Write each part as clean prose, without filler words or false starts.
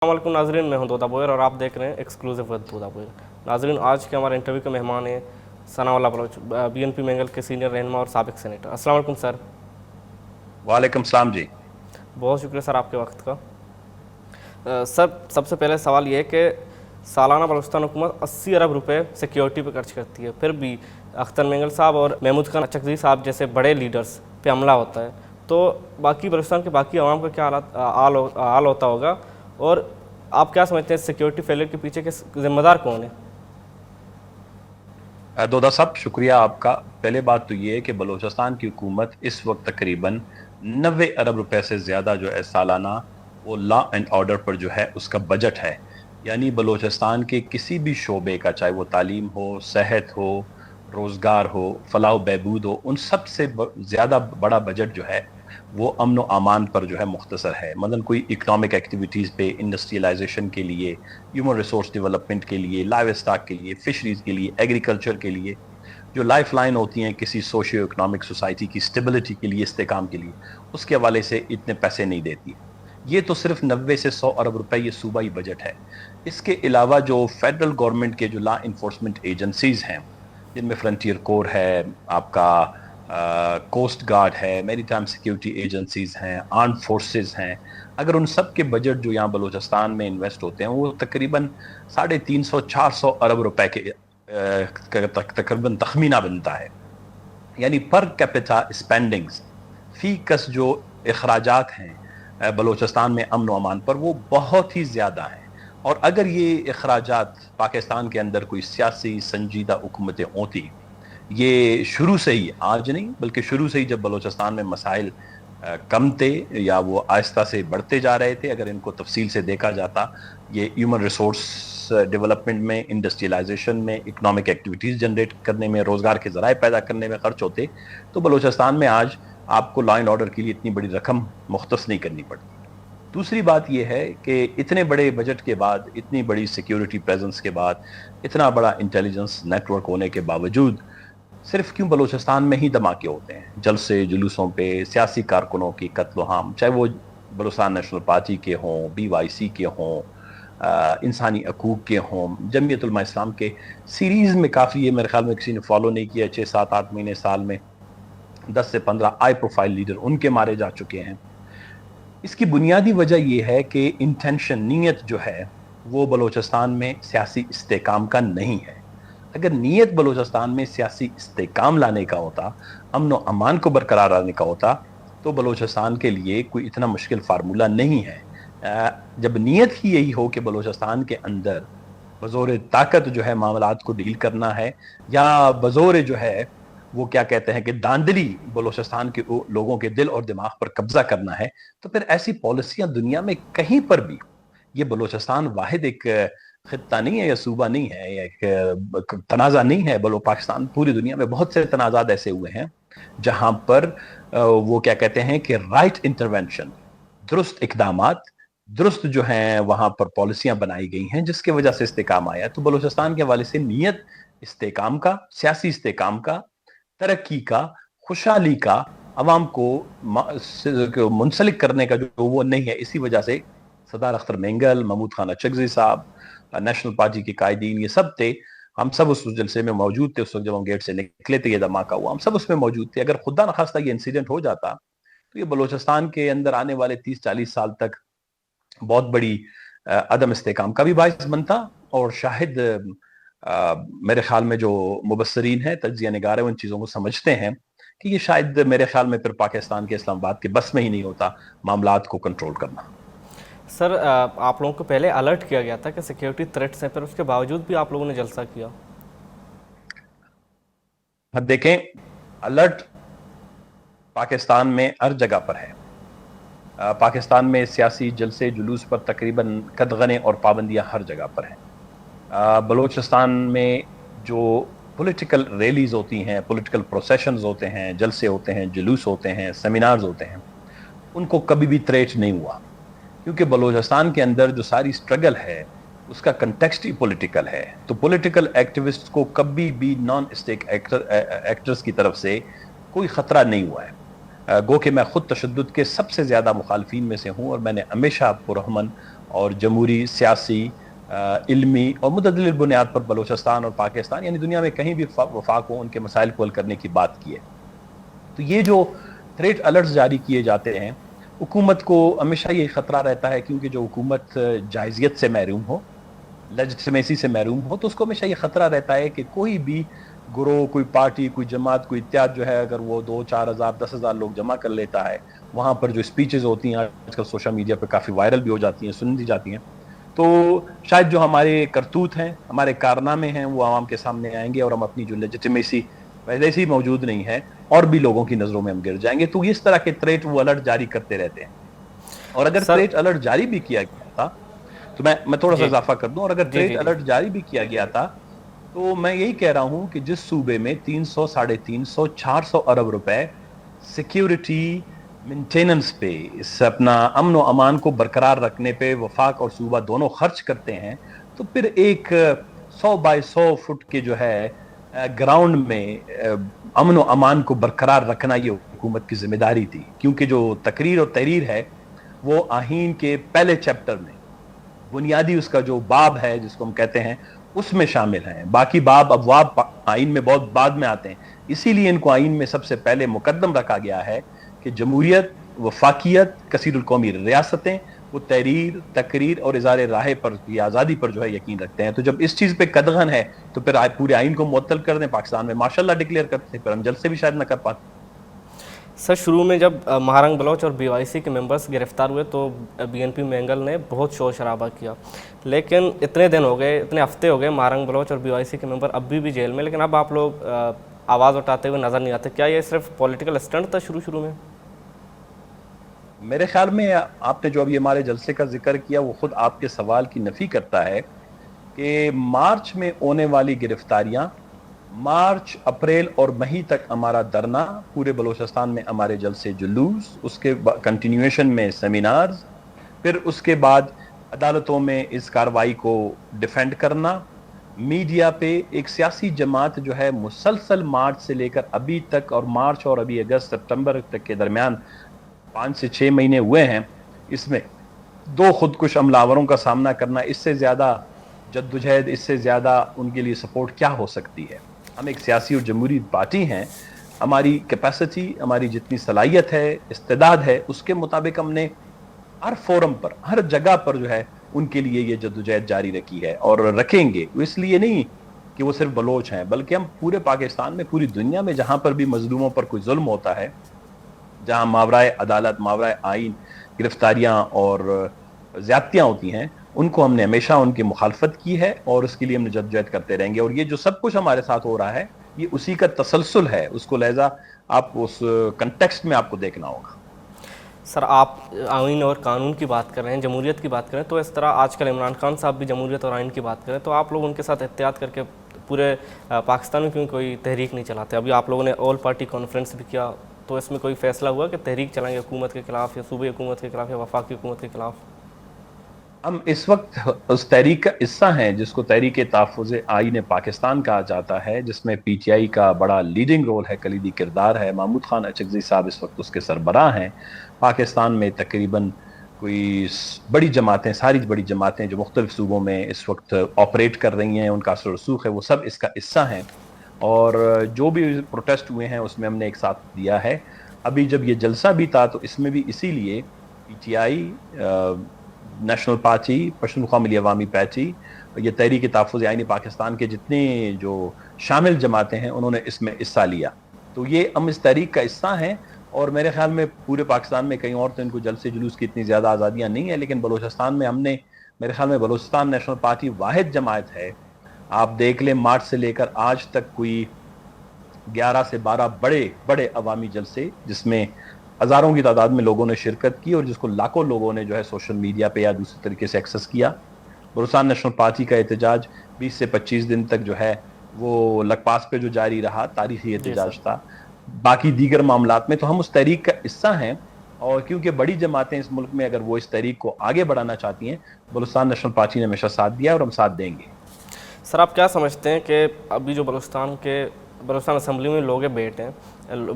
वालेकुम नाजरीन, मैं हूं तोता बोयर और आप देख रहे हैं एक्सक्लूसिव विद तोता बोयर। नाजरीन, आज के हमारे इंटरव्यू के मेहमान हैं सनाउल्ला बलोच, बीएनपी मैंगल के सीनियर रहनुमा और साबिक सेनेटर। अस्सलाम वालेकुम सर। वालेकुम सलाम जी। बहुत शुक्रिया सर आपके वक्त का। सर, सबसे पहले सवाल ये है कि सालाना बलूचिस्तान हुकूमत 80 अरब रुपए सिक्योरिटी पे खर्च करती है, फिर भी अख्तर मैंगल साहब और महमूद खान चकजी साहब जैसे बड़े लीडर्स पे हमला होता है, तो बाकी बलूचिस्तान के बाकी आवाम का क्या हाल होता होगा, और आप क्या समझते हैं सिक्योरिटी फेलियर के पीछे के जिम्मेदार कौन है? दोदा साहब, शुक्रिया आपका। पहले बात तो ये है कि बलूचिस्तान की हुकूमत इस वक्त तकरीबन 90 अरब रुपए से ज़्यादा जो है सालाना वो लॉ एंड ऑर्डर पर जो है उसका बजट है। यानी बलूचिस्तान के किसी भी शोबे का, चाहे वो तालीम हो, सेहत हो, रोज़गार हो, फलाह बहबूद हो, उन सब से ज़्यादा बड़ा बजट जो है वो अमन व अमान पर जो है मुख्तसर है। मतलब कोई इकनॉमिक एक्टिविटीज़ पे, इंडस्ट्रियलाइजेशन के लिए, ह्यूमन रिसोर्स डेवलपमेंट के लिए, लाइव स्टॉक के लिए, फिशरीज के लिए, एग्रीकल्चर के लिए, जो लाइफ लाइन होती हैं किसी सोशियो इकोनॉमिक सोसाइटी की स्टेबिलिटी के लिए, इस्तेकाम के लिए, उसके हवाले से इतने पैसे नहीं देती। ये तो सिर्फ 90 से 100 अरब रुपए ये सूबाई बजट है। इसके अलावा जो फेडरल गवर्नमेंट के जो लॉ इन्फोर्समेंट एजेंसीज हैं, जिनमें फ्रंटियर कोर है, आपका कोस्ट गार्ड है, मैरीटाइम सिक्योरिटी एजेंसीज हैं, आर्म फोर्सेस हैं, अगर उन सब के बजट जो यहाँ बलूचिस्तान में इन्वेस्ट होते हैं वो तकरीबन 350-400 अरब रुपए के तकरीबन तखमीना बनता है। यानी पर कैपिटा स्पेंडिंग्स, फी कस जो अखराजात हैं बलूचिस्तान में अमन व अमान पर, वो बहुत ही ज़्यादा हैं। और अगर ये अखराजात पाकिस्तान के अंदर कोई सियासी संजीदा हुकूमतें होती, ये शुरू से ही, आज नहीं बल्कि शुरू से ही, जब बलूचिस्तान में मसाइल कम थे या वो आहिस्ता से बढ़ते जा रहे थे, अगर इनको तफसील से देखा जाता, ये ह्यूमन रिसोर्स डेवलपमेंट में, इंडस्ट्रियलाइजेशन में, इकोनॉमिक एक्टिविटीज़ जनरेट करने में, रोज़गार के ज़राए पैदा करने में खर्च होते, तो बलूचिस्तान में आज आपको लॉ एंड ऑर्डर के लिए इतनी बड़ी रकम मुख्तस नहीं करनी पड़ती। दूसरी बात यह है कि इतने बड़े बजट के बाद, इतनी बड़ी सिक्योरिटी प्रेजेंस के बाद, इतना बड़ा इंटेलिजेंस नेटवर्क होने के बावजूद सिर्फ क्यों बलूचिस्तान में ही धमाके होते हैं, जलसे जुलूसों पे, सियासी कारकुनों की कत्ल आम, चाहे वो बलूचिस्तान नेशनल पार्टी के हों, BYC के हों, इंसानी हकूक़ के हों, जमीयत उलमा इस्लाम के। सीरीज़ में काफ़ी, ये मेरे ख्याल में किसी ने फॉलो नहीं किया, 6-7-8 महीने साल में 10 से 15 हाई प्रोफाइल लीडर उनके मारे जा चुके हैं। इसकी बुनियादी वजह यह है कि इंटेंशन, नीयत जो है वो बलूचिस्तान में सियासी इस्तेकाम का नहीं है। अगर नीयत बलूचिस्तान में सियासी इस्तेकाम लाने का होता, अमन व अमान को बरकरार लाने का होता, तो बलूचिस्तान के लिए कोई इतना मुश्किल फार्मूला नहीं है। जब नीयत ही यही हो कि बलूचिस्तान के अंदर बज़ोर ताकत जो है मामलात को डील करना है, या बज़ोर जो है वो क्या कहते हैं कि दांदली बलूचिस्तान के लोगों के दिल और दिमाग पर कब्जा करना है, तो फिर ऐसी पॉलिसियां दुनिया में कहीं पर भी, ये बलूचिस्तान वाहिद एक खित्ता नहीं है या सूबा नहीं है या एक तनाज़ा नहीं है, बलो पाकिस्तान, पूरी दुनिया में बहुत से तनाज़ात ऐसे हुए हैं जहां पर वो क्या कहते हैं कि राइट इंटरवेंशन, दुरुस्त इकदामात, दुरुस्त जो हैं वहां पर पॉलिसियां बनाई गई हैं जिसकी वजह से इस्तेकाम आया। तो बलूचिस्तान के हवाले से नीयत इस्तेकाम का, सियासी इस्तेकाम का, तरक्की का, खुशहाली का, अवाम को मुंसलिक करने का जो वो नहीं है। इसी वजह से सरदार अख्तर मेंगल, महमूद खान चकजी साहब, नेशनल पार्टी के कायदीन, ये सब थे। हम सब उस जलसे में मौजूद थे। उस वक्त जब हम गेट से निकले थे, ये धमाका हुआ, हम सब उसमें मौजूद थे। अगर खुदा न खास्ता ये इंसिडेंट हो जाता, तो ये बलूचिस्तान के अंदर आने वाले 30-40 साल तक बहुत बड़ी अदम इस्तेकाम का भी बाइस बनता। और शायद मेरे ख्याल में जो मुबस्सरीन है, तज्जिया निगार है, उन चीज़ों को समझते हैं कि ये शायद मेरे ख्याल में फिर पाकिस्तान के, इस्लामाबाद के बस में ही नहीं होता मामलात को कंट्रोल करना। सर, आप लोगों को पहले अलर्ट किया गया था कि सिक्योरिटी थ्रेट्स हैं, पर उसके बावजूद भी आप लोगों ने जलसा किया। अब देखें, अलर्ट पाकिस्तान में हर जगह पर है। पाकिस्तान में सियासी जलसे जुलूस पर तकरीबन कदगने और पाबंदियां हर जगह पर हैं। बलूचिस्तान में जो पॉलिटिकल रैलीज होती हैं, पॉलिटिकल प्रोसेशंस होते हैं, जलसे होते हैं, जुलूस होते हैं, सेमिनार्स होते हैं, उनको कभी भी थ्रेट नहीं हुआ, क्योंकि बलूचिस्तान के अंदर जो सारी स्ट्रगल है उसका कंटेक्स्ट ही पॉलिटिकल है। तो पॉलिटिकल एक्टिविस्ट को कभी भी नॉन स्टेक एक्टर्स की तरफ से कोई खतरा नहीं हुआ है। गो कि मैं खुद तशद्दुद के सबसे ज्यादा मुखालफिन में से हूँ, और मैंने हमेशा पुरअमन اور جمہوری، سیاسی، علمی اور متعدد بنیاد پر بلوچستان اور پاکستان یعنی دنیا میں کہیں بھی وفاق ہو ان کے مسائل کو حل کرنے کی بات کی ہے۔ تو یہ جو تھریٹ الرٹس جاری کیے جاتے ہیں، حکومت کو ہمیشہ یہ خطرہ رہتا ہے، کیونکہ جو حکومت جائزیت سے محروم ہو، لیجٹمیسی سے محروم ہو، تو اس کو ہمیشہ یہ خطرہ رہتا ہے کہ کوئی بھی گروہ، کوئی پارٹی، کوئی جماعت، کوئی اتحاد جو ہے، اگر وہ 2-4 ہزار 10 ہزار لوگ جمع کر لیتا ہے، وہاں پر جو اسپیچز ہوتی ہیں آج کل سوشل میڈیا پہ کافی وائرل بھی ہو جاتی ہیں، سن دی جاتی ہیں، تو شاید جو ہمارے کرتوت ہیں، ہمارے کارنامے ہیں، وہ عوام کے سامنے آئیں گے اور ہم اپنی جو لیجٹمیسی پہلے سے ہی موجود نہیں ہے اور بھی لوگوں کی نظروں میں ہم گر جائیں گے۔ تو اس طرح کے تھریٹ وہ الرٹ جاری کرتے رہتے ہیں، اور اگر سر تھریٹ الرٹ جاری بھی کیا گیا تھا تو میں تھوڑا سا جی اضافہ کر دوں، اور اگر جی تھریٹ جی جی الرٹ جاری بھی کیا گیا تھا تو میں یہی کہہ رہا ہوں کہ جس صوبے میں 300، 350، 400 ارب روپے سیکیورٹی مینٹیننس پہ، اس اپنا امن و امان کو برقرار رکھنے پہ وفاق اور صوبہ دونوں خرچ کرتے ہیں، تو پھر ایک 100 بائی 100 فٹ کے جو ہے گراؤنڈ میں امن و امان کو برقرار رکھنا یہ حکومت کی ذمہ داری تھی، کیونکہ جو تقریر اور تحریر ہے وہ آئین کے پہلے چیپٹر میں، بنیادی اس کا جو باب ہے جس کو ہم کہتے ہیں، اس میں شامل ہیں۔ باقی باب ابواب آئین میں بہت بعد میں آتے ہیں، اسی لیے ان کو آئین میں سب سے پہلے مقدم رکھا گیا ہے کہ جمہوریت، وفاقیت، کثیر القومی ریاستیں وہ تحریر، تقریر اور اظہار رائے پر یا آزادی پر جو ہے یقین رکھتے ہیں۔ تو جب اس چیز پہ قدغن ہے تو پھر پورے آئین کو معطل کر دیں، پاکستان میں ماشاء اللہ ڈکلیئر کرتے ہیں، پھر ہم جلد سے بھی شاید نہ کر پاتے۔ سر شروع میں جب مہارنگ بلوچ اور BYC کے ممبرز گرفتار ہوئے تو BNP مینگل نے بہت شور شرابہ کیا، لیکن اتنے دن ہو گئے، اتنے ہفتے ہو گئے، مہارنگ بلوچ اور BYC کے ممبر اب بھی جیل میں، لیکن اب آپ لوگ آواز اٹھاتے ہوئے نظر نہیں آتے۔ کیا یہ صرف پولیٹیکل اسٹنٹ تھا شروع میں؟ میرے خیال میں آپ نے جو ابھی ہمارے جلسے کا ذکر کیا وہ خود آپ کے سوال کی نفی کرتا ہے کہ مارچ میں ہونے والی گرفتاریاں، مارچ، اپریل اور مئی تک ہمارا دھرنا، پورے بلوچستان میں ہمارے جلسے جلوس، اس کے کنٹینیویشن میں سیمینارز، پھر اس کے بعد عدالتوں میں اس کاروائی کو ڈیفینڈ کرنا، میڈیا پہ ایک سیاسی جماعت جو ہے مسلسل مارچ سے لے کر ابھی تک، اور مارچ اور ابھی اگست سپتمبر تک کے درمیان 5 سے 6 مہینے ہوئے ہیں، اس میں 2 خودکش حملاوروں کا سامنا کرنا، اس سے زیادہ جدوجہد، اس سے زیادہ ان کے لیے سپورٹ کیا ہو سکتی ہے؟ ہم ایک سیاسی اور جمہوری پارٹی ہیں، ہماری کیپیسٹی، ہماری جتنی صلاحیت ہے، استعداد ہے، اس کے مطابق ہم نے ہر فورم پر، ہر جگہ پر جو ہے ان کے لیے یہ جدوجہد جاری رکھی ہے اور رکھیں گے۔ اس لیے نہیں کہ وہ صرف بلوچ ہیں، بلکہ ہم پورے پاکستان میں، پوری دنیا میں جہاں پر بھی مظلوموں پر کوئی ظلم ہوتا ہے، جہاں ماورائے عدالت، ماورائے آئین گرفتاریاں اور زیادتیاں ہوتی ہیں، ان کو ہم نے ہمیشہ ان کی مخالفت کی ہے اور اس کے لیے ہم نے جدوجہد کرتے رہیں گے۔ اور یہ جو سب کچھ ہمارے ساتھ ہو رہا ہے یہ اسی کا تسلسل ہے، اس کو لہذا آپ اس کنٹیکسٹ میں آپ کو دیکھنا ہوگا۔ سر آپ آئین اور قانون کی بات کر رہے ہیں، جمہوریت کی بات کریں، تو اس طرح آج کل عمران خان صاحب بھی جمہوریت اور آئین کی بات کریں، تو آپ لوگ ان کے ساتھ احتیاط کر کے پورے پاکستان میں کیوں کوئی تحریک نہیں چلاتے؟ ابھی آپ لوگوں نے آل پارٹی کانفرنس بھی کیا، تو اس میں کوئی فیصلہ ہوا کہ تحریک چلائیں گے حکومت کے خلاف یا صوبائی حکومت کے خلاف یا وفاقی حکومت کے خلاف؟ ہم اس وقت اس تحریک کا حصہ ہیں جس کو تحریک تحفظ آئین پاکستان کہا جاتا ہے، جس میں PTI کا بڑا لیڈنگ رول ہے، کلیدی کردار ہے۔ محمود خان اچکزئی صاحب اس وقت اس کے سربراہ ہیں۔ پاکستان میں تقریباً کوئی بڑی جماعتیں، ساری بڑی جماعتیں جو مختلف صوبوں میں اس وقت آپریٹ کر رہی ہیں، ان کا اثر و رسوخ ہے، وہ سب اس کا حصہ ہیں، اور جو بھی پروٹیسٹ ہوئے ہیں اس میں ہم نے ایک ساتھ دیا ہے۔ ابھی جب یہ جلسہ بھی تھا تو اس میں بھی اسی لیے PTI، نیشنل پارٹی، پشتونخوا ملی عوامی پارٹی، یہ تحریک تحفظ آئین پاکستان کے جتنے جو شامل جماعتیں ہیں انہوں نے اس میں حصہ لیا۔ تو یہ ہم اس تحریک کا حصہ ہیں، اور میرے خیال میں پورے پاکستان میں کہیں اور تو ان کو جلسے جلوس کی اتنی زیادہ آزادیاں نہیں ہیں، لیکن بلوچستان میں ہم نے، میرے خیال میں بلوچستان نیشنل پارٹی واحد جماعت ہے، آپ دیکھ لیں مارچ سے لے کر آج تک کوئی 11 سے 12 بڑے بڑے عوامی جلسے جس میں ہزاروں کی تعداد میں لوگوں نے شرکت کی، اور جس کو لاکھوں لوگوں نے جو ہے سوشل میڈیا پہ یا دوسرے طریقے سے ایکسس کیا۔ بلوچستان نیشنل پارٹی کا احتجاج 20 سے 25 دن تک جو ہے وہ لکپاس پہ جو جاری رہا، تاریخی احتجاج تھا۔ باقی دیگر معاملات میں تو ہم اس تحریک کا حصہ ہیں، اور کیونکہ بڑی جماعتیں اس ملک میں اگر وہ اس تحریک کو آگے بڑھانا چاہتی ہیں، بلوچستان نیشنل پارٹی نے ہمیشہ ساتھ دیا اور ہم ساتھ دیں گے۔ سر آپ کیا سمجھتے ہیں کہ ابھی جو بلوچستان اسمبلی میں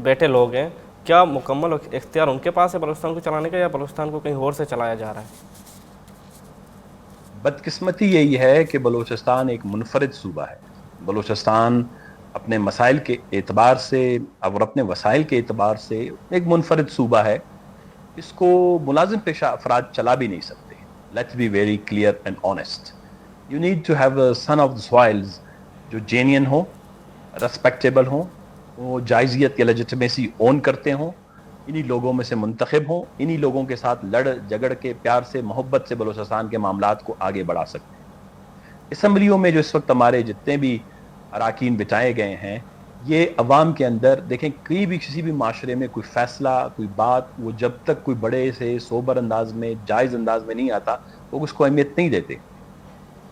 بیٹھے لوگ ہیں، کیا مکمل اختیار ان کے پاس ہے بلوچستان کو چلانے کا، یا بلوچستان کو کہیں اور سے چلایا جا رہا ہے؟ بدकिस्मती यही है कि बलूचिस्तान एक मुनफरिद सूबा है। बलूचिस्तान अपने मसाइल के एतबार से और अपने वसाइल के एतबार से एक मुनफरिद सूबा है। इसको मुलाजिम पेशा अफराद चला भी नहीं सकते। Let's be very clear and honest. You need to have a son of the soils जो जेन्युइन हो, रेस्पेक्टेबल हो, वो जायजियत या लेजिटिमेसी ओन करते हों, इन्हीं लोगों में से मुंतखब हों, इन्हीं लोगों के साथ लड़ झगड़ के प्यार से मोहब्बत से बलूचिस्तान के मामलात को आगे बढ़ा सकते हैं। असम्बलियों में जो इस वक्त हमारे जितने भी अराकीन बिठाए गए हैं, ये अवाम के अंदर देखें, कहीं भी किसी भी माशरे में कोई फैसला, कोई बात, वो जब तक कोई बड़े से सोबर अंदाज में, जायज़ अंदाज में नहीं आता, वो उसको अहमियत नहीं देते।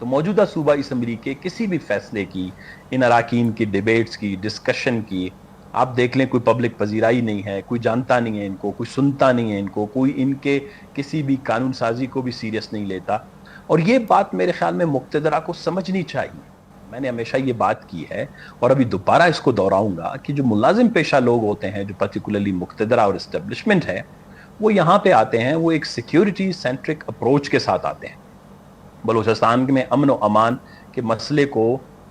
तो मौजूदा सूबा असम्बली के किसी भी फैसले की, इन अराकीन की डिबेट्स की, डिस्कशन की, आप देख लें, कोई पब्लिक पजीराई नहीं है, कोई जानता नहीं है इनको, कोई सुनता नहीं है इनको, कोई इनके किसी भी कानून साजी को भी सीरियस नहीं लेता। और ये बात मेरे ख्याल में मुक्तदरा को समझनी चाहिए। मैंने हमेशा ये बात की है और अभी दोबारा इसको दोहराऊंगा कि जो मुलाजिम पेशा लोग होते हैं, जो पर्टिकुलरली मुक्तदरा और इस्टेब्लिशमेंट है, वो यहाँ पे आते हैं, वो एक सिक्योरिटी सेंट्रिक अप्रोच के साथ आते हैं। बलूचिस्तान में अमन व अमान के मसले को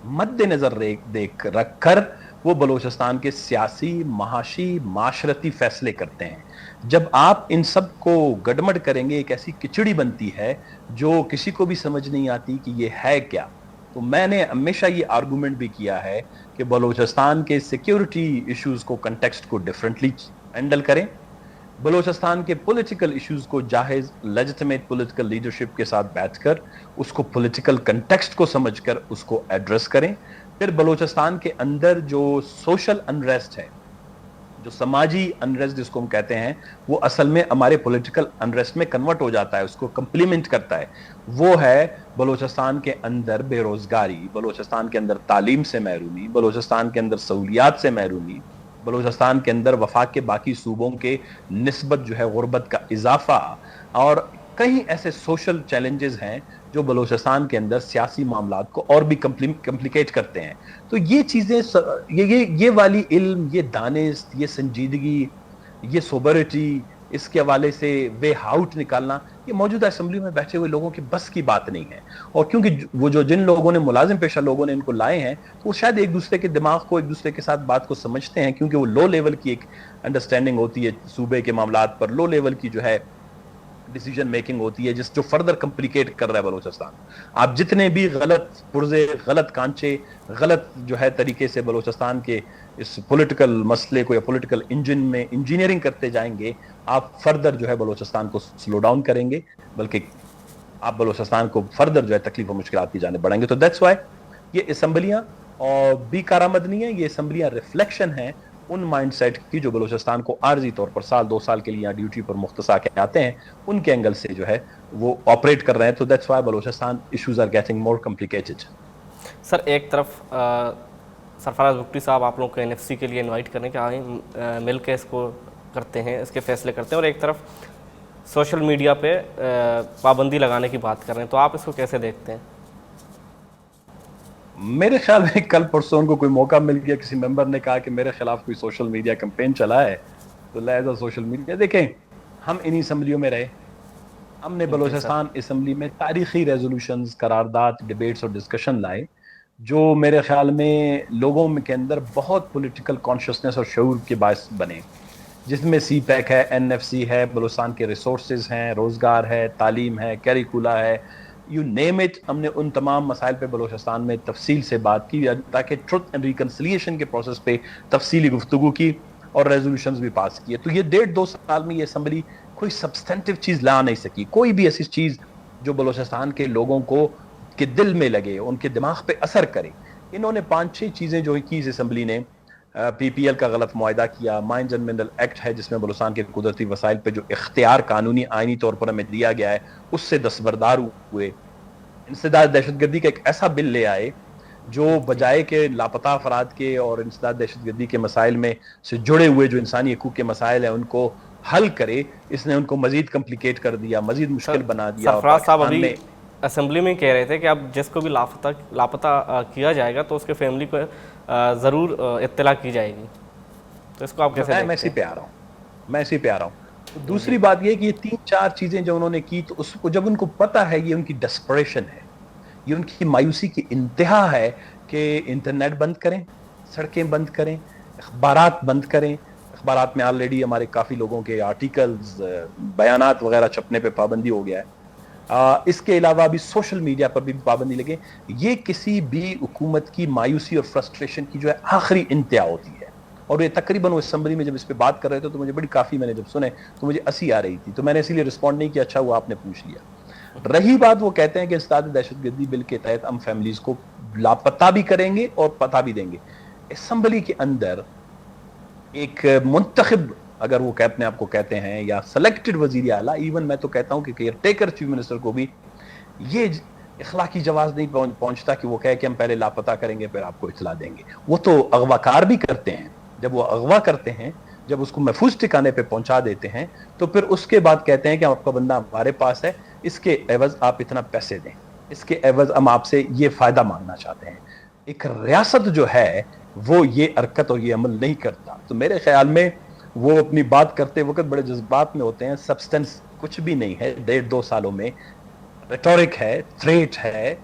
मद्देनजर देख रख कर वो बलूचिस्तान के सियासी, महाशी, माशरती फैसले करते हैं। जब आप इन सब को गडमड करेंगे, एक ऐसी खिचड़ी बनती है जो किसी को भी समझ नहीं आती कि ये है क्या। तो मैंने हमेशा ये आर्गूमेंट भी किया है कि बलूचिस्तान के सिक्योरिटी इश्यूज को, कंटेक्स्ट को डिफरेंटली हैंडल करें, बलूचिस्तान के पॉलिटिकल इश्यूज को जाहिज लेजिटिमेट पॉलिटिकल लीडरशिप के साथ बैठकर उसको पॉलिटिकल कंटेक्स्ट को समझकर उसको एड्रेस करें। फिर बलूचिस्तान के अंदर जो सोशल अनरेस्ट है, जो समाजी अनरेस्ट जिसको हम कहते हैं, वो असल में हमारे पॉलिटिकल अनरेस्ट में कन्वर्ट हो जाता है, उसको कंप्लीमेंट करता है। वो है बलूचिस्तान के अंदर बेरोजगारी, बलूचिस्तान के अंदर तालीम से महरूमी, बलूचिस्तान के अंदर सहूलियात से महरूमी, बलूचिस्तान के अंदर वफाक के बाकी सूबों के निस्बत जो है गुर्बत का इजाफा, और कई ऐसे सोशल चैलेंजेस हैं जो बलूचिस्तान के अंदर सियासी मामलात को और भी कम्प्लिकेट करते हैं। तो ये चीज़ें, ये वाली इल्म, ये दानिश, ये संजीदगी, ये सोबरिटी, इसके हवाले से वे आउट निकालना, ये मौजूदा असम्बली में बैठे हुए लोगों की बस की बात नहीं है। और क्योंकि वो जो जिन लोगों ने, मुलाजिम पेशा लोगों ने इनको लाए हैं, तो वो शायद एक दूसरे के दिमाग को, एक दूसरे के साथ बात को समझते हैं, क्योंकि वो लो लेवल की एक अंडरस्टैंडिंग होती है सूबे के मामलात पर, लो लेवल की जो है डिसीजन मेकिंग होती है, जो फर्दर कम्प्लिकेट कर रहा है बलूचिस्तान। आप जितने भी गलत पुर्जे, गलत कांचे, गलत जो है तरीके से बलूचिस्तान के इस पॉलिटिकल मसले को या पॉलिटिकल इंजन में इंजीनियरिंग करते जाएंगे, आप फर्दर जो है बलूचिस्तान को स्लो डाउन करेंगे, बल्कि आप बलूचिस्तान को फर्दर जो है तकलीफ और मुश्किलात की जाने बढ़ेंगे। तो दैट्स वाई ये असम्बलियां और भी कारआमद नहीं है, ये असम्बलियां रिफ्लेक्शन है उन माइंडसेट की जो बलूचिस्तान को आर्जी तौर पर साल 2 साल के लिए यहाँ ड्यूटी पर मुख्तसा के आते हैं, उनके एंगल से जो है वो ऑपरेट कर रहे हैं। तो that's why Balochistan issues are getting more complicated. Sir, एक तरफ सरफराज बुगटी साहब आप लोगों को एनएफसी के लिए इनवाइट करने के आए, मिल के इसको करते हैं, इसके फैसले करते हैं, और एक तरफ सोशल मीडिया पे पाबंदी लगाने की बात कर रहे हैं, तो आप इसको कैसे देखते हैं? मेरे ख्याल में कल परसों उनको कोई मौका मिल गया, किसी मेंबर ने कहा कि मेरे खिलाफ कोई सोशल मीडिया कैंपेन चला है, तो लहजा सोशल मीडिया देखें, हम इन्हीं असम्बलियों में रहे, हमने बलूचिस्तान असम्बली में तारीखी रेजोल्यूशंस, करारदाद, डिबेट्स और डिस्कशन लाए, जो मेरे ख्याल में लोगों के अंदर बहुत पॉलिटिकल कॉन्शियसनेस और शऊर के बायस बने, जिसमें CPEC है, NFC है, बलूचिस्तान के रिसोर्सेज हैं, रोजगार है, तालीम है, कैरिकुला है, यू नेम इट। हमने उन तमाम मसाइल पे बलूचिस्तान में तफसील से बात की, ताकि ट्रुथ एंड रिकन्सिलिएशन के प्रोसेस पे तफसीली गुफ्तगू की और रेजोल्यूशंस भी पास किए। तो ये 1.5-2 साल में ये असम्बली कोई सब्सटेंटिव चीज़ ला नहीं सकी, कोई भी ऐसी चीज़ जो बलूचिस्तान के लोगों को के दिल में लगे, उनके दिमाग पे असर करे। इन्होंने 5-6 चीज़ें जो की इस असम्बली ने, PPL का गलत मुआहदा किया, माइंस एंड मिनरल एक्ट है जिसमें बलूचिस्तान के कुदरती वसाइल पे जो इख्तियार कानूनी आइनी तौर पर हमें दिया गया है, उससे दस्तबरदार हुए। इंसदाद दहशतगर्दी का एक ऐसा बिल ले आए जो बजाय के लापता अफराद के और इंसदाद दहशतगर्दी के मसाइल में से जुड़े हुए जो इंसानी हकूक़ के मसाइल हैं उनको हल करे, इसने उनको मजीद कम्प्लिकेट कर दिया, मजीद मुश्किल बना दिया। सरफराज साहब अभी असेंबली में कह रहे थे कि अब जिसको भी लापता किया जाएगा तो उसके फैमिली को ज़रूर इत्तला की जाएगी, तो इसको आप कैसे देखते हैं? मैं इसी पे आ रहा हूँ दूसरी बात ये कि ये 3-4 चीजें जो उन्होंने की, तो उसको जब उनको पता है ये उनकी डेस्परेशन है, ये उनकी मायूसी की इंतहा है कि इंटरनेट बंद करें, सड़कें बंद करें, अखबारात बंद करें। अखबारात में ऑलरेडी हमारे काफी लोगों के आर्टिकल्स, बयानात वगैरह छपने पे पाबंदी हो गया है। इसके अलावा अभी सोशल मीडिया पर भी पाबंदी लगे। ये किसी भी हुकूमत की मायूसी और फ्रस्ट्रेशन की जो है आखिरी इंतहा होती है। और ये तकरीबन वो असेंबली में जब इस पे बात कर रहे थे तो मुझे बड़ी काफी, मैंने जब सुने तो मुझे हंसी आ रही थी, तो मैंने इसीलिए रिस्पॉन्ड नहीं किया। अच्छा हुआ आपने पूछ लिया। रही बात, वो कहते हैं कि इस्ताद दहशतगर्दी बिल के तहत हम फैमिलीज को लापता भी करेंगे और पता भी देंगे। असेंबली के अंदर एक मुंतखब, अगर वो अपने आप को कहते हैं, या सेलेक्टेड वजीर आला, इवन मैं तो कहता हूं कि केयर टेकर चीफ मिनिस्टर को भी ये इखलाकी जवाब नहीं पहुंचता कि वो कहे कि हम पहले लापता करेंगे फिर आपको इतला देंगे। वो तो अगवाकार भी करते हैं। जब वो अगवा करते हैं, जब उसको महफूज ठिकाने पे पहुंचा देते हैं, तो फिर उसके बाद कहते हैं कि आपका बंदा हमारे पास है, इसके एवज आप इतना पैसे दें, इसके एवज हम आपसे ये फायदा मांगना चाहते हैं। एक रियासत जो है वो ये हरकत और ये अमल नहीं करता। तो मेरे ख्याल में वो अपनी बात करते वक्त बड़े जज्बात में होते हैं। सब्सटेंस कुछ भी नहीं है 1.5-2 सालों में। रेटोरिक है, थ्रेट है,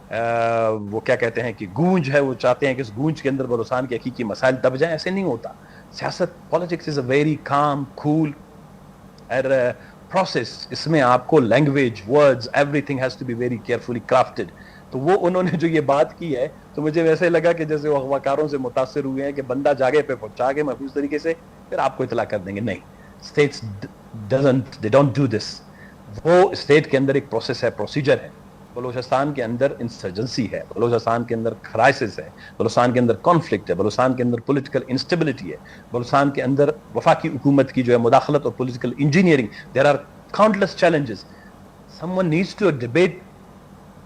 वो क्या कहते हैं कि गूंज है। वो चाहते हैं कि इस गूंज के अंदर बलूचिस्तान के हकीकी मसाइल दब जाएं। ऐसे नहीं होता। सियासत, politics is a very calm, cool process. इसमें आपको language, words, everything has to be very carefully crafted. तो वो उन्होंने जो ये बात की है, तो मुझे वैसे लगा कि जैसे वो अगवाकारों से मुतासिर हुए हैं कि बंदा जागे पे पहुंचा के महफूज तरीके से फिर आपको इतला कर देंगे। नहीं, states they don't do this. वो स्टेट के अंदर एक प्रोसेस है, प्रोसीजर है। बलूचिस्तान के अंदर इंसर्जेंसी है, बलूचिस्तान के अंदर क्राइसिस है, बलूचिस्तान के अंदर कॉन्फ्लिक्ट है, बलूचिस्तान के अंदर पॉलिटिकल इंस्टेबिलिटी है, बलूचिस्तान के अंदर वफाकी हुकूमत की जो है मुदाखलत और political engineering. There are countless challenges. Someone needs to debate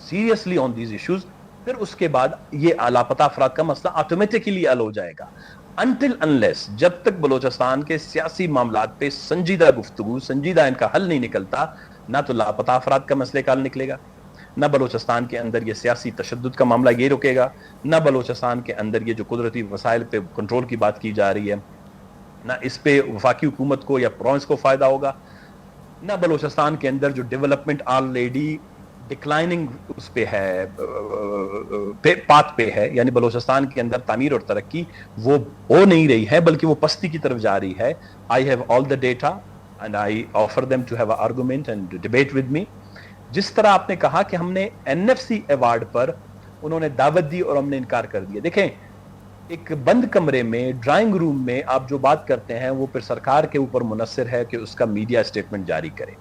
seriously on these issues. फिर उसके बाद ये लापता अफराद का मसला ऑटोमेटिकली हल हो जाएगा। अनटिल अनलेस, जब तक बलूचिस्तान के सियासी मामलात पे संजीदा गुफ्तगू, संजीदा इनका हल नहीं निकलता, ना तो लापता अफराद का मसले का हल निकलेगा, ना बलूचिस्तान के अंदर ये सियासी तशद्दुद का मामला ये रुकेगा, ना बलूचिस्तान के अंदर ये जो कुदरती वसाइल पे कंट्रोल की बात की जा रही है, ना इस पे वफाकी हुकूमत को या प्रोविंस को फायदा होगा, ना बलूचिस्तान के अंदर जो डेवलपमेंट ऑलरेडी डिक्लाइनिंग उस पे है, पाथ पे है, यानी बलूचिस्तान के अंदर तामीर और तरक्की वो हो नहीं रही है, बल्कि वो पस्ती की तरफ जा रही है। I have all the data and I offer them to have a argument and debate with me. जिस तरह आपने कहा कि हमने एनएफसी अवार्ड पर उन्होंने दावत दी और हमने इनकार कर दिया। देखें, एक बंद कमरे में, ड्राइंग रूम में आप जो बात करते हैं वो फिर सरकार के ऊपर मुनस्सिर है कि उसका मीडिया स्टेटमेंट जारी करे।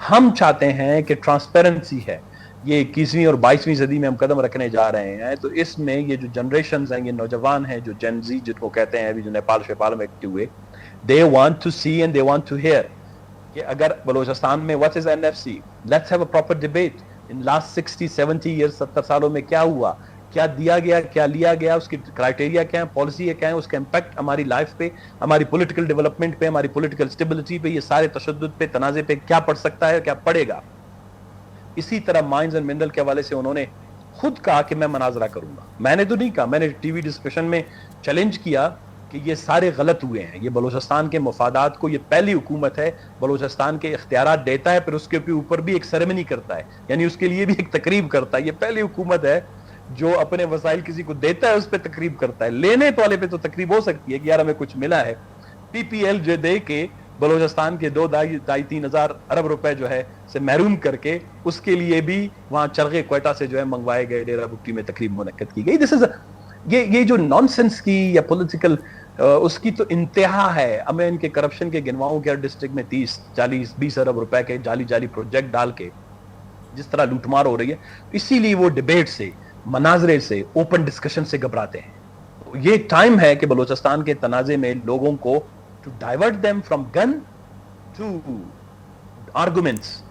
हम चाहते हैं कि ट्रांसपेरेंसी है। ये 21वीं और 22वीं सदी में हम कदम रखने जा रहे हैं, तो इसमें ये जो जनरेशन हैं, ये नौजवान हैं जो जेन ज़ी जिनको कहते हैं, अभी जो नेपाल शेपाल में एक्टिव हुए, they want to see and they want to hear कि अगर बलूचिस्तान में what is NFC, let's have a proper debate. In last 60-70 years, 70 सालों में क्या हुआ, क्या दिया गया, क्या लिया गया, उसकी क्राइटेरिया क्या है, पॉलिसी क्या है, उसका इंपैक्ट हमारी लाइफ पे, हमारी पॉलिटिकल डेवलपमेंट पे, हमारी पॉलिटिकल स्टेबिलिटी पे, ये सारे तशद्दुद पे, तनाज़े पे क्या पड़ सकता है, क्या पड़ेगा। इसी तरह माइंस एंड मिनरल के हवाले से उन्होंने खुद कहा कि मैं मनाजरा करूंगा। मैंने तो नहीं कहा, मैंने टीवी डिस्कशन में चैलेंज किया कि ये सारे गलत हुए हैं, ये बलूचिस्तान के मफादात को, ये पहली हुकूमत है बलूचिस्तान के इख्तियारात देता है, फिर उसके ऊपर भी एक सेरेमनी करता है, यानी उसके लिए भी एक तकरीब करता है। ये पहली हुकूमत है जो अपने वसाइल किसी को देता है उस पर तकरीब करता है। लेने वाले पे तो तकरीब हो सकती है कि यार हमें कुछ मिला है। पीपीएल जो दे के बलूचिस्तान के 2-3 हजार अरब रुपए जो है से महरूम करके, उसके लिए भी वहां चरगे क्वेटा से जो है मंगवाए गए, डेरा बुक्की में तकरीब मुनक्कद की गई। दिस इज ये जो नॉनसेंस की या पॉलिटिकल उसकी तो इंतहा है। अब मैं इनके करप्शन के गिनवाऊं कि हर डिस्ट्रिक्ट में 30-40-20 अरब रुपए के जाली प्रोजेक्ट डाल के जिस तरह लूटमार हो रही है, इसीलिए वो डिबेट से, मनाजरे से, ओपन डिस्कशन से घबराते हैं। ये टाइम है कि बलूचिस्तान के तनाजे में लोगों को to divert them from gun to arguments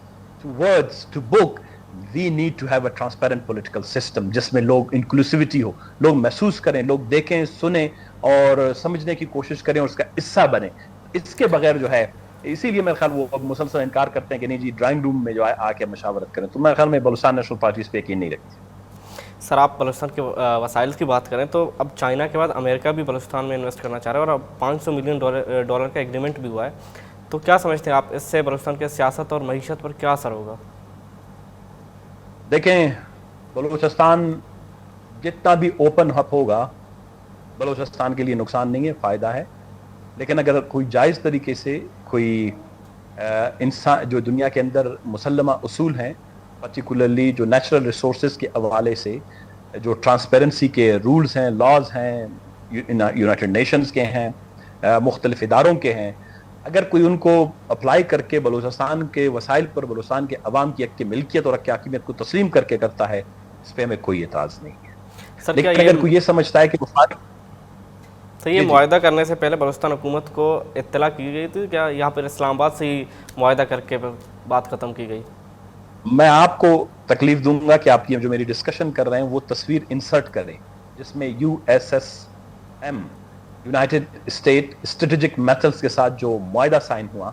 to words to book, we need to have a transparent political system जिसमें लोग इंक्लूसिविटी हो, लोग महसूस करें, लोग देखें, सुने और समझने की कोशिश करें और उसका हिस्सा बने। इसके बगैर जो है, इसीलिए मेरे ख्याल वो मुसलसल इनकार करते हैं कि नहीं जी ड्राइंग रूम में जो है आके मशावरत करें। तो मेरे ख्याल में बलूचिस्तान नेशनल पार्टी इस पर यकीन नहीं रखती। सर, आप बलूचिस्तान के वसाइल की बात करें तो अब चाइना के बाद अमेरिका भी बलूचिस्तान में इन्वेस्ट करना चाह रहा है और अब $500 मिलियन का एग्रीमेंट भी हुआ है। تو کیا سمجھتے ہیں آپ اس سے بلوچستان کی سیاست اور معیشت پر کیا اثر ہوگا؟ دیکھیں بلوچستان جتنا بھی اوپن ہب ہوگا بلوچستان کے لیے نقصان نہیں ہے، فائدہ ہے. لیکن اگر کوئی جائز طریقے سے کوئی انسان جو دنیا کے اندر مسلمہ اصول ہیں، پرٹیکولرلی جو نیچرل ریسورسز کے حوالے سے جو ٹرانسپیرنسی کے رولز ہیں، لاز ہیں، یونائٹڈ نیشنز کے ہیں، مختلف اداروں کے ہیں، اگر کوئی ان کو اپلائی کر کے بلوچستان کے وسائل پر بلوچستان کے عوام کی حق کی ملکیت اور حق حاکمیت کو تسلیم کر کے کرتا ہے، اس پہ ہمیں کوئی اعتراض نہیں ہے. سر کیا لیکن اگر کوئی یہ سمجھتا ہے کہ تو یہ معاہدہ کرنے سے پہلے بلوچستان حکومت کو اطلاع کی گئی تھی کیا یہاں پر اسلام آباد سے ہی معاہدہ کر کے بات ختم کی گئی؟ میں آپ کو تکلیف دوں گا کہ آپ کی جو میری ڈسکشن کر رہے ہیں وہ تصویر انسرٹ کریں جس میں USSM United state strategic methods کے ساتھ جو معاہدہ سائن ہوا،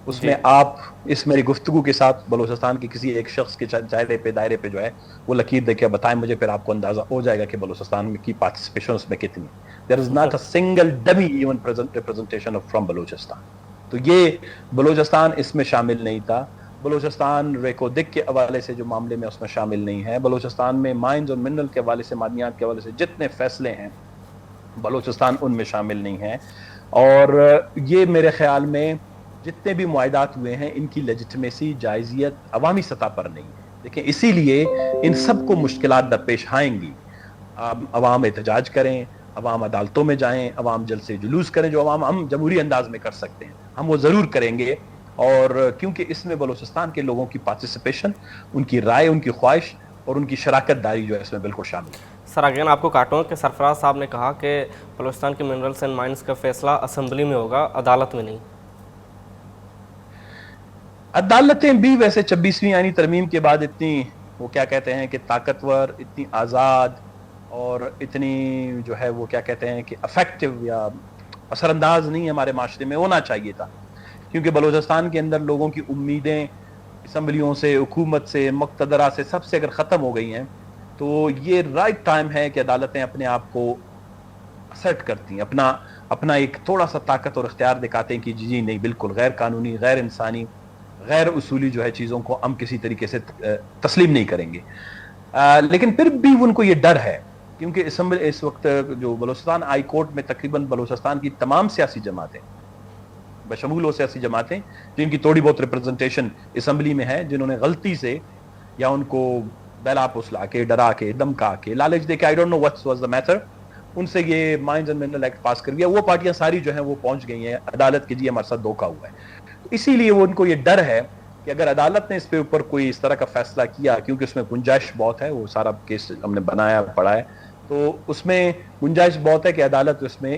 اس میں آپ اس میری گفتگو کے ساتھ بلوچستان کے کسی ایک شخص کے دائرے پہ جو ہے وہ لکیر دے کے بتائیں مجھے، پھر آپ کو اندازہ ہو جائے گا کہ بلوچستان کی پارٹیسپیشن اس میں کتنی. There is not a single dummy even representation from Balochistan. تو یہ بلوچستان اس میں شامل نہیں تھا. بلوچستان ریکو دک کے حوالے سے جو معاملے میں اس میں شامل نہیں ہے. بلوچستان میں مائنز اور منرل کے حوالے سے، معدنیات کے حوالے سے جتنے فیصلے ہیں بلوچستان ان میں شامل نہیں ہے. اور یہ میرے خیال میں جتنے بھی معاہدات ہوئے ہیں ان کی لیجٹمیسی، جائزیت عوامی سطح پر نہیں ہے. دیکھیں اسی لیے ان سب کو مشکلات درپیش آئیں گی. عوام احتجاج کریں، عوام عدالتوں میں جائیں، عوام جلسے جلوس کریں، جو عوام ہم جمہوری انداز میں کر سکتے ہیں ہم وہ ضرور کریں گے. اور کیونکہ اس میں بلوچستان کے لوگوں کی پارٹیسپیشن، ان کی رائے، ان کی خواہش اور ان کی شراکت داری جو ہے اس میں بالکل شامل ہے. سر اگین آپ کو کاٹوں کہ سرفراز صاحب نے کہا کہ بلوچستان کے منرلس اینڈ مائنز کا فیصلہ اسمبلی میں ہوگا، عدالت میں نہیں. عدالتیں بھی ویسے 26ویں آئینی ترمیم کے بعد اتنی وہ کیا کہتے ہیں کہ طاقتور، اتنی آزاد اور اتنی جو ہے وہ کیا کہتے ہیں کہ افیکٹو یا اثر انداز نہیں ہمارے معاشرے میں ہونا چاہیے تھا. کیونکہ بلوچستان کے اندر لوگوں کی امیدیں اسمبلیوں سے، حکومت سے، مقتدرہ سے، سب سے اگر ختم ہو گئی ہیں تو یہ رائٹ ٹائم ہے کہ عدالتیں اپنے آپ کو اسرٹ کرتی ہیں، اپنا ایک تھوڑا سا طاقت اور اختیار دکھاتے ہیں کہ جی نہیں بالکل غیر قانونی، غیر انسانی، غیر اصولی جو ہے چیزوں کو ہم کسی طریقے سے تسلیم نہیں کریں گے. لیکن پھر بھی ان کو یہ ڈر ہے کیونکہ اسمبلی اس وقت جو بلوچستان ہائی کورٹ میں تقریباً بلوچستان کی تمام سیاسی جماعتیں بشمول وہ سیاسی جماعتیں جن کی تھوڑی بہت ریپرزنٹیشن اسمبلی میں ہے، جنہوں نے غلطی سے یا ان کو بیلا پسلا کے، ڈرا کے، دمکا کے، لالچ دے کے، I don't know what was the matter, ان سے یہ mines and mineral act pass کر گیا. وہ پارٹیاں ساری جو ہیں وہ پہنچ گئی ہیں عدالت کے جی ہمارے ساتھ دھوکا ہوا ہے. اسی لیے وہ ان کو یہ ڈر ہے کہ اگر عدالت نے اس پہ اوپر کوئی اس طرح کا فیصلہ کیا، کیونکہ اس میں گنجائش بہت ہے، وہ سارا کیس ہم نے بنایا پڑھا ہے، تو اس میں گنجائش بہت ہے کہ عدالت اس میں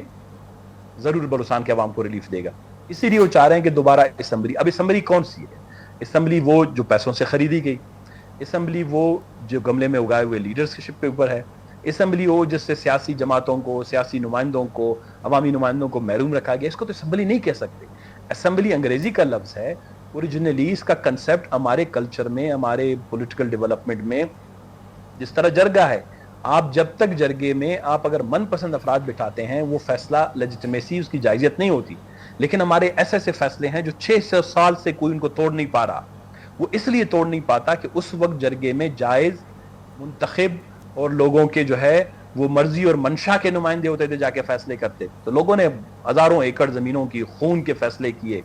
ضرور بلوچستان کے عوام کو ریلیف دے گا. اسی لیے وہ چاہ رہے ہیں کہ دوبارہ اسمبلی. اب اسمبلی کون سی ہے؟ اسمبلی وہ جو پیسوں سے خریدی گئی، اسمبلی وہ جو گملے میں اگائے ہوئے لیڈرشپ کے اوپر ہے، اسمبلی وہ جس سے سیاسی جماعتوں کو، سیاسی نمائندوں کو، عوامی نمائندوں کو محروم رکھا گیا. اس کو تو اسمبلی نہیں کہہ سکتے. اسمبلی انگریزی کا لفظ ہے. اوریجنلی اس کا کنسیپٹ ہمارے کلچر میں، ہمارے پولیٹیکل ڈیولپمنٹ میں جس طرح جرگہ ہے، آپ جب تک جرگے میں آپ اگر من پسند افراد بٹھاتے ہیں وہ فیصلہ لیجٹمیسی اس کی جائزیت نہیں ہوتی. لیکن ہمارے ایسے فیصلے ہیں جو 600 سال سے کوئی ان کو توڑ نہیں پا رہا. وہ اس لیے توڑ نہیں پاتا کہ اس وقت جرگے میں جائز، منتخب اور لوگوں کے جو ہے وہ مرضی اور منشا کے نمائندے ہوتے تھے، جا کے فیصلے کرتے. تو لوگوں نے ہزاروں ایکڑ زمینوں کی خون کے فیصلے کیے،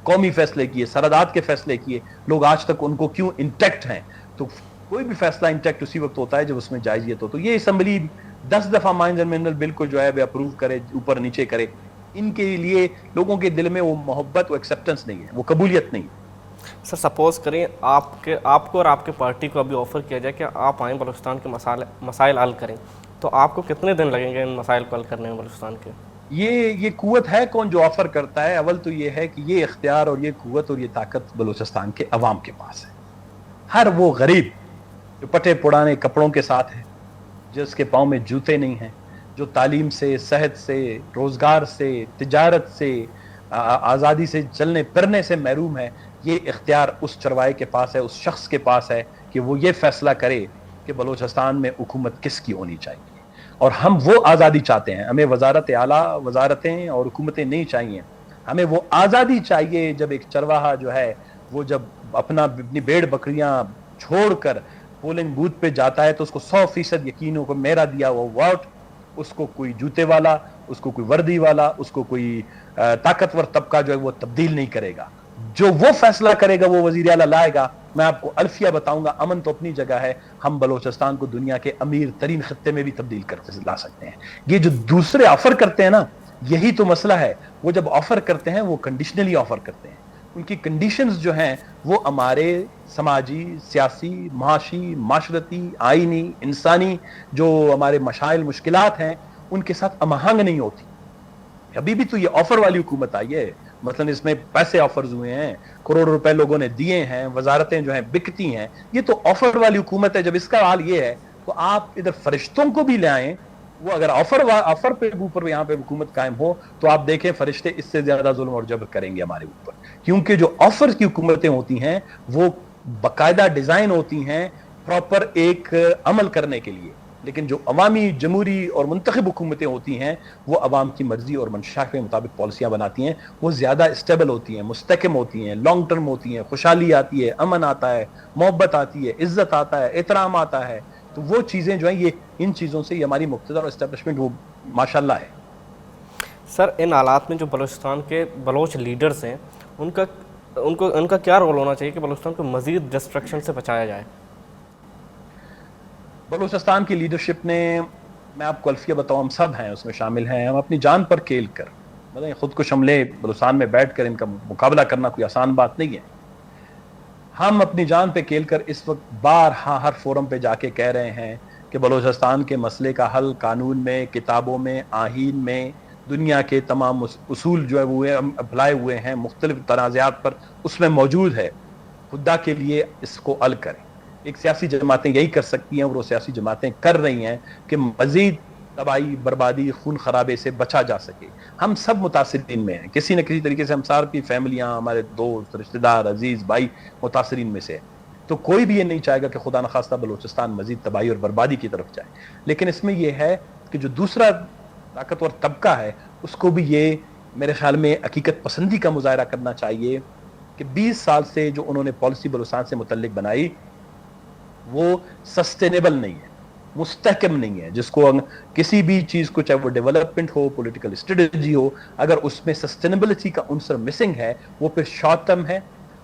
قومی فیصلے کیے، سرحدات کے فیصلے کیے. لوگ آج تک ان کو کیوں انٹیکٹ ہیں. تو کوئی بھی فیصلہ انٹیکٹ اسی وقت ہوتا ہے جب اس میں جائزیت ہو. تو یہ اسمبلی 10 دفعہ مائنز اینڈ منرل بل کو جو ہے وہ اپروو کرے، اوپر نیچے کرے، ان کے لیے لوگوں کے دل میں وہ محبت، وہ ایکسیپٹنس نہیں ہے، وہ قبولیت نہیں ہے. سر سپوز کریں آپ کو اور آپ کے پارٹی کو ابھی آفر کیا جائے کہ آپ آئیں بلوچستان کے مسائل حل کریں، تو آپ کو کتنے دن لگیں گے ان مسائل کو حل کرنے میں بلوچستان کے؟ یہ قوت ہے کون جو آفر کرتا ہے؟ اول تو یہ ہے کہ یہ اختیار اور یہ قوت اور یہ طاقت بلوچستان کے عوام کے پاس ہے. ہر وہ غریب جو پٹے پڑانے کپڑوں کے ساتھ ہے، جس کے پاؤں میں جوتے نہیں ہیں، جو تعلیم سے، صحت سے، روزگار سے، تجارت سے، آزادی سے چلنے پھرنے سے محروم ہے، یہ اختیار اس چرواہے کے پاس ہے، اس شخص کے پاس ہے کہ وہ یہ فیصلہ کرے کہ بلوچستان میں حکومت کس کی ہونی چاہیے. اور ہم وہ آزادی چاہتے ہیں. ہمیں وزارت اعلیٰ، وزارتیں اور حکومتیں نہیں چاہیے. ہمیں وہ آزادی چاہیے جب ایک چرواہا جو ہے وہ جب اپنی بھیڑ بکریاں چھوڑ کر پولنگ بوتھ پہ جاتا ہے تو اس کو 100% یقین ہو کہ میرا دیا ہوا ووٹ اس کو کوئی جوتے والا، اس کو کوئی وردی والا، اس کو کوئی طاقتور طبقہ جو ہے وہ تبدیل نہیں کرے گا. جو وہ فیصلہ کرے گا وہ وزیر اعلیٰ لائے گا. میں آپ کو الفیہ بتاؤں گا، امن تو اپنی جگہ ہے، ہم بلوچستان کو دنیا کے امیر ترین خطے میں بھی تبدیل کرتے لا سکتے ہیں. یہ جو دوسرے آفر کرتے ہیں نا، یہی تو مسئلہ ہے. وہ جب آفر کرتے ہیں وہ کنڈیشنلی آفر کرتے ہیں. ان کی کنڈیشنز جو ہیں وہ ہمارے سماجی، سیاسی، معاشی، معاشرتی، آئینی، انسانی جو ہمارے مشائل مشکلات ہیں ان کے ساتھ ہم نہیں ہوتی. ابھی بھی تو یہ آفر والی حکومت آئی ہے، مثلا اس میں پیسے آفرز ہوئے ہیں، کروڑ روپے لوگوں نے دیے ہیں، وزارتیں جو ہیں بکتی ہیں. یہ تو آفر والی حکومت ہے. جب اس کا حال یہ ہے تو آپ ادھر فرشتوں کو بھی لے آئیں. وہ اگر آفر پہ اوپر یہاں پہ حکومت قائم ہو تو آپ دیکھیں فرشتے اس سے زیادہ ظلم اور جبر کریں گے ہمارے اوپر. کیونکہ جو آفر کی حکومتیں ہوتی ہیں وہ باقاعدہ ڈیزائن ہوتی ہیں پراپر ایک عمل کرنے کے لیے، لیکن جو عوامی، جمہوری اور منتخب حکومتیں ہوتی ہیں وہ عوام کی مرضی اور منشا کے مطابق پالیسیاں بناتی ہیں. وہ زیادہ اسٹیبل ہوتی ہیں، مستحکم ہوتی ہیں، لانگ ٹرم ہوتی ہیں. خوشحالی آتی ہے، امن آتا ہے، محبت آتی ہے، عزت آتا ہے، احترام آتا ہے. تو وہ چیزیں جو ہیں یہ ان چیزوں سے یہ ہماری مقتدر اور اسٹیبلشمنٹ وہ ماشاءاللہ ہے. سر ان حالات میں جو بلوچستان کے بلوچ لیڈرز ہیں ان کا کیا رول ہونا چاہیے کہ بلوچستان کو مزید ڈسٹرکشن سے بچایا جائے؟ بلوچستان کی لیڈرشپ نے، میں آپ کو الفیہ بتاؤں، ہم سب ہیں اس میں شامل ہیں، ہم اپنی جان پر کھیل کر مطلب خود کش حملے بلوچستان میں بیٹھ کر ان کا مقابلہ کرنا کوئی آسان بات نہیں ہے. ہم اپنی جان پہ کھیل کر اس وقت بارہا ہر فورم پہ جا کے کہہ رہے ہیں کہ بلوچستان کے مسئلے کا حل قانون میں، کتابوں میں، آئین میں، دنیا کے تمام اصول جو ہے وہ اپلائے ہوئے ہیں مختلف تنازعات پر، اس میں موجود ہے. خدا کے لیے اس کو حل کریں. ایک سیاسی جماعتیں یہی کر سکتی ہیں اور وہ سیاسی جماعتیں کر رہی ہیں کہ مزید تباہی، بربادی، خون خرابے سے بچا جا سکے. ہم سب متاثرین میں ہیں، کسی نہ کسی طریقے سے ہم ساری فیملیاں، ہمارے دوست، رشتہ دار، عزیز بھائی متاثرین میں سے. تو کوئی بھی یہ نہیں چاہے گا کہ خدا نخواستہ بلوچستان مزید تباہی اور بربادی کی طرف جائے. لیکن اس میں یہ ہے کہ جو دوسرا طاقتور طبقہ ہے اس کو بھی یہ میرے خیال میں حقیقت پسندی کا مظاہرہ کرنا چاہیے کہ 20 سال سے جو انہوں نے پالیسی بلوچستان سے متعلق بنائی وہ سسٹینیبل نہیں ہے، مستحکم نہیں ہے. جس کو کسی بھی چیز کو، چاہے وہ ڈیولپمنٹ ہو، پولیٹیکل اسٹریٹجی ہو، اگر اس میں سسٹینیبلٹی کا عنصر مسنگ ہے وہ پھر شارٹ ٹرم ہے،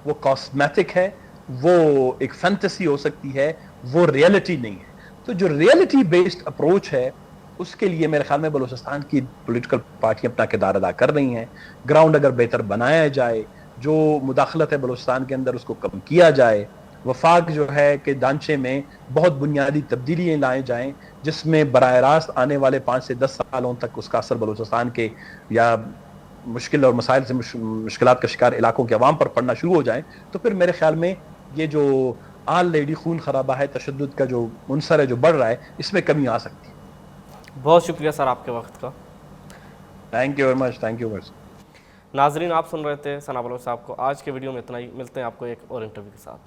وہ کاسمیٹک ہے، وہ ایک فینٹیسی ہو سکتی ہے، وہ ریئلٹی نہیں ہے. تو جو ریئلٹی بیسڈ اپروچ ہے اس کے لیے میرے خیال میں بلوچستان کی پولیٹیکل پارٹیاں اپنا کردار ادا کر رہی ہیں. گراؤنڈ اگر بہتر بنایا جائے، جو مداخلت ہے بلوچستان کے اندر اس کو کم کیا جائے، وفاق جو ہے کہ ڈھانچے میں بہت بنیادی تبدیلیاں لائے جائیں جس میں براہ راست آنے والے 5 سے 10 سالوں تک اس کا اثر بلوچستان کے یا مشکل اور مسائل سے مشکلات کا شکار علاقوں کے عوام پر پڑنا شروع ہو جائیں، تو پھر میرے خیال میں یہ جو آلریڈی خون خرابہ ہے، تشدد کا جو عنصر ہے جو بڑھ رہا ہے، اس میں کمی آ سکتی ہے. بہت شکریہ سر آپ کے وقت کا. Thank you very much. Thank you very much. ناظرین، آپ سن رہے تھے ثنا بلوچ صاحب کو. آج کے ویڈیو میں اتنا ہی. ملتے ہیں آپ کو ایک اور انٹرویو کے ساتھ.